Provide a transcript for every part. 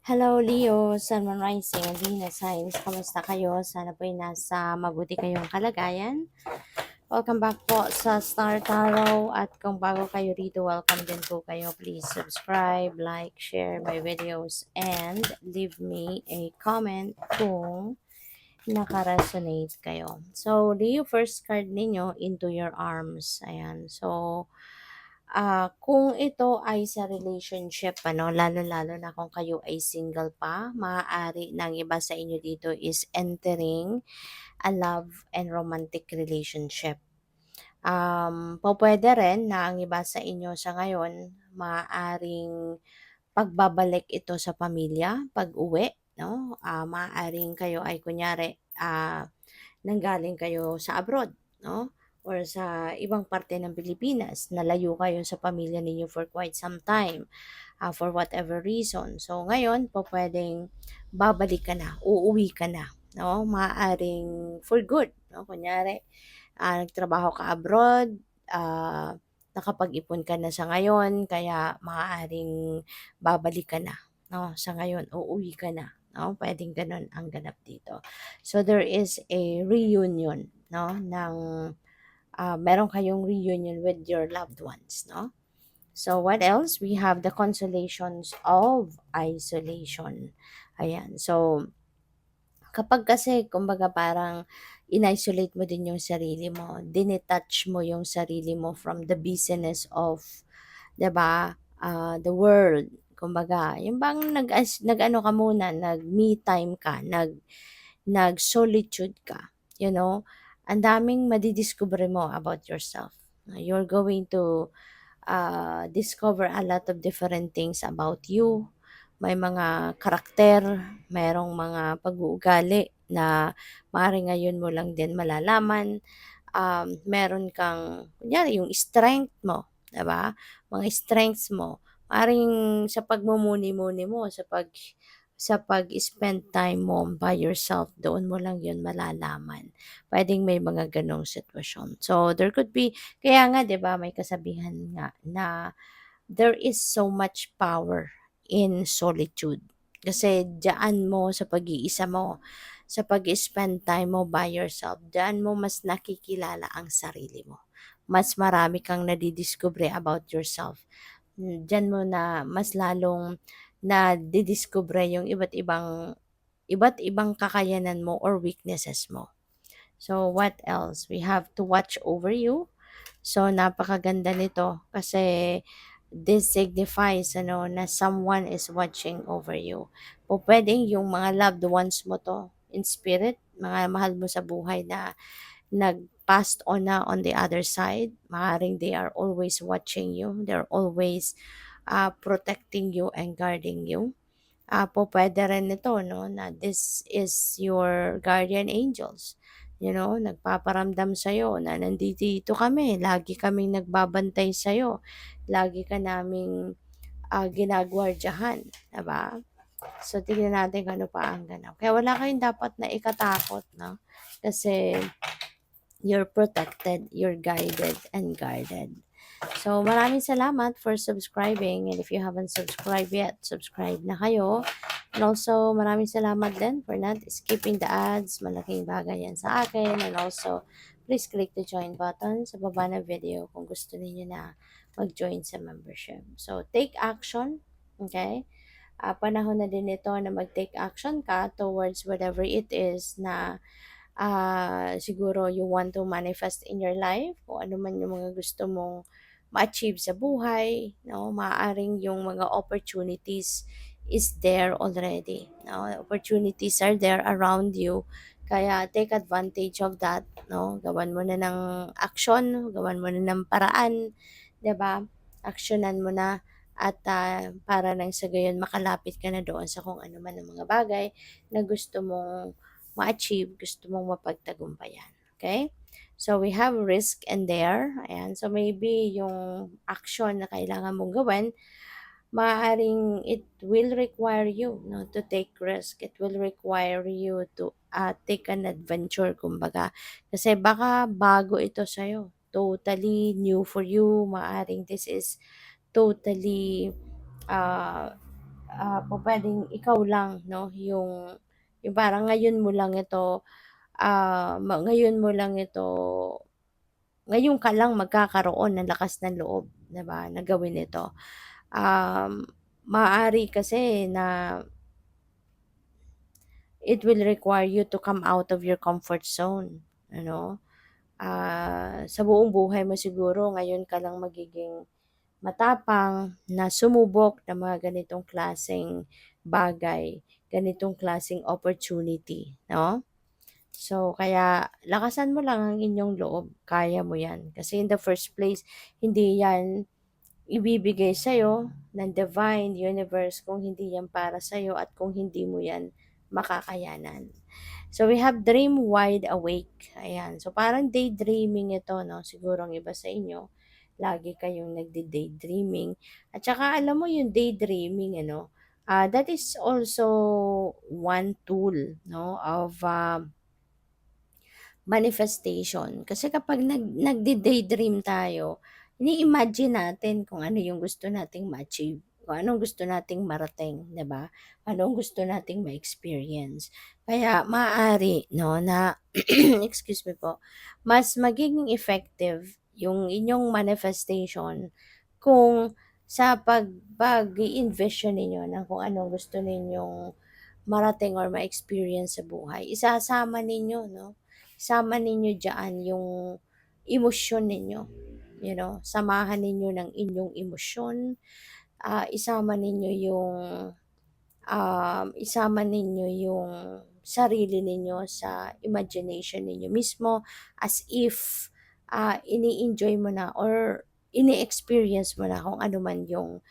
Hello Leo, Sun Moon Rising, Venus Signs, kamusta kayo? Sana po'y nasa mabuti kayong kalagayan. Welcome back po sa Star Tarot at kung bago kayo rito, welcome din po kayo. Please subscribe, like, share my videos and leave me a comment kung naka-resonate kayo. So, Leo, first card ninyo, Into Your Arms. Ayan. So, kung ito ay sa relationship, lalo-lalo na kung kayo ay single pa, maaari ng iba sa inyo dito is entering a love and romantic relationship. Pwede rin na ang iba sa inyo sa ngayon, maaaring pagbabalik ito sa pamilya, pag-uwi, no? Maaaring kayo ay kunyari, nanggaling kayo sa abroad, no? Or sa ibang parte ng Pilipinas, nalayo kayo sa pamilya ninyo for quite some time, for whatever reason. So ngayon, pwedeng babalik ka na, uuwi ka na, no? Maaaring for good, no? Kunyari, nagtrabaho ka abroad, nakapag-ipon ka na sa ngayon, kaya maaaring babalik ka na, no? Sa ngayon, uuwi ka na, no? Pwedeng ganun ang ganap dito. So there is a reunion, no? Meron kayong reunion with your loved ones, no? So what else? We have the consolations of isolation. Ayan. So kapag kasi kumbaga parang in-isolate mo din yung sarili mo, dinetouch mo yung sarili mo from the busyness of, 'di ba, the world. Kumbaga, yung bang nag-ano ka muna, nag-me time ka, nag-solitude ka, you know, ang daming madidiscover mo about yourself. You're going to discover a lot of different things about you. May mga karakter, mayroong mga pag-uugali na maaring ngayon mo lang din malalaman. Meron kang, kunyari, yung strength mo, 'di ba? Mga strengths mo. Maaring sa pagmumuni-muni mo, sa pag-spend time mo by yourself, doon mo lang yun malalaman. Pwedeng may mga ganong sitwasyon. So, there could be, kaya nga, 'di ba, may kasabihan nga na there is so much power in solitude. Kasi diyan mo sa pag-iisa mo, sa pag-spend time mo by yourself, diyan mo mas nakikilala ang sarili mo. Mas marami kang nadidiscover about yourself. Diyan mo na mas lalong nadidiscover yung iba't ibang kakayanan mo or weaknesses mo. So, what else? We have to watch over you. So, napakaganda nito kasi this signifies na someone is watching over you. O pwedeng yung mga loved ones mo to in spirit, mga mahal mo sa buhay na nag-passed on na on the other side. Maaaring they are always watching you. They're always protecting you and guarding you. Pwede rin ito, no, na this is your guardian angels. Nagpaparamdam sa'yo na nandito kami, lagi kaming nagbabantay sa'yo, lagi ka naming ginagwardyahan, diba? So, tignan natin kung ano pa ang ganap. Kaya wala kayong dapat na ikatakot, no? Kasi you're protected, you're guided and guarded. So, maraming salamat for subscribing. And if you haven't subscribed yet, subscribe na kayo. And also, maraming salamat din for not skipping the ads. Malaking bagay yan sa akin. And also, please click the join button sa baba ng video kung gusto niyo na mag-join sa membership. So, take action. Okay? Panahon na din ito na mag-take action ka towards whatever it is na siguro you want to manifest in your life, kung ano man yung mga gusto mong ma-achieve sa buhay, no? Maaaring yung mga opportunities is there already, no? Opportunities are there around you, kaya take advantage of that, no? Gawan mo na ng action, gawan mo na ng paraan, 'di ba? Aksyonan mo na at para nang sa gayon makalapit ka na doon sa kung ano man ang mga bagay na gusto mong ma-achieve, gusto mong mapagtagumpayan. Okay? So, we have risk and dare. Ayan. So, maybe yung action na kailangan mong gawin, maaaring it will require you, no, to take risk. It will require you to take an adventure, kumbaga. Kasi baka bago ito sa'yo. Totally new for you. Maaaring this is totally uh, pupuwedeng ikaw lang 'no, yung parang ngayon mo lang ito, ngayon mo lang ito ngayon ka lang magkakaroon ng lakas ng loob, 'di ba, na gawin ito. Maaari kasi na it will require you to come out of your comfort zone, ano. Sa buong buhay mo siguro ngayon ka lang magiging matapang na sumubok ng mga ganitong klaseng bagay, ganitong klaseng opportunity, 'no? So, kaya lakasan mo lang ang inyong loob, kaya mo 'yan. Kasi in the first place, hindi 'yan ibibigay sa'yo ng divine universe kung hindi 'yan para sa'yo at kung hindi mo 'yan makakayanan. So, we have dream wide awake. Ayan. So, parang daydreaming ito, no? Siguro ang iba sa inyo, lagi kayong nagdi-daydreaming. At saka, alam mo yung daydreaming, ano, that is also one tool, no, of manifestation. Kasi kapag nagde-daydream tayo, ini-imagine natin kung ano yung gusto nating ma-achieve, kung anong gusto nating marating, 'di ba? Anong gusto nating ma-experience. Kaya maaari 'no na excuse me po, mas magiging effective yung inyong manifestation kung sa pag-i-envision ninyo ng kung anong gusto ninyong marating or ma-experience sa buhay. Isasama ninyo 'no, isama ninyo diyan yung emosyon ninyo, samahan ninyo ng inyong emosyon, isama ninyo yung, isama ninyo yung sarili ninyo sa imagination ninyo mismo as if, ini-enjoy mo na or ini-experience mo na kung ano man yung,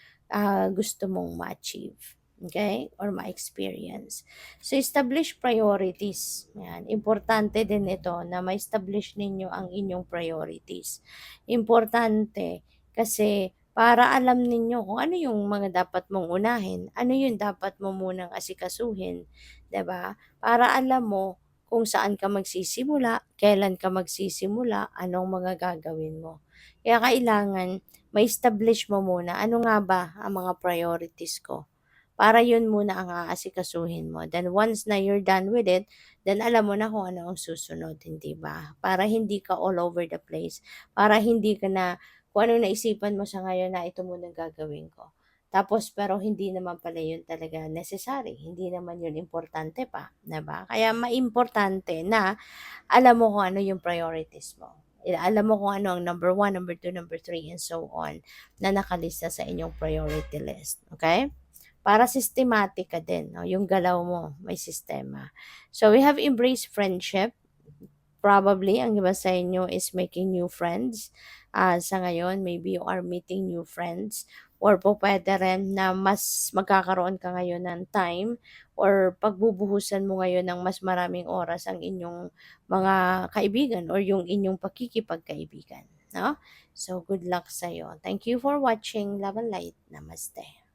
gusto mong ma-achieve, okay, or ma-experience. So, establish priorities, yan. Importante din ito na ma-establish ninyo ang inyong priorities. Importante kasi para alam ninyo kung ano yung mga dapat mong unahin, ano yung dapat mo munang asikasuhin, 'di ba? Para alam mo kung saan ka magsisimula, kailan ka magsisimula, anong mga gagawin mo. Kaya kailangan ma-establish mo muna ano nga ba ang mga priorities ko. Para yun muna ang aasikasuhin mo. Then once na you're done with it, then alam mo na kung ano ang susunod, hindi ba? Para hindi ka all over the place. Para hindi ka na kung ano naisipan mo sa ngayon na ito muna gagawin ko. Tapos pero hindi naman pala yun talaga necessary, hindi naman yun importante pa, 'di ba? Kaya maimportante na alam mo kung ano yung priorities mo. Alam mo kung ano ang number one, number two, number three, and so on na nakalista sa inyong priority list. Okay? Para systematic ka din, no? Yung galaw mo, may sistema. So, we have embraced friendship. Probably, ang iba sa inyo is making new friends. Sa ngayon, maybe you are meeting new friends. Or po pwede rin na mas magkakaroon ka ngayon ng time or pagbubuhusan mo ngayon ng mas maraming oras ang inyong mga kaibigan or yung inyong pakikipagkaibigan. No? So, good luck sa'yo. Thank you for watching. Love and light. Namaste.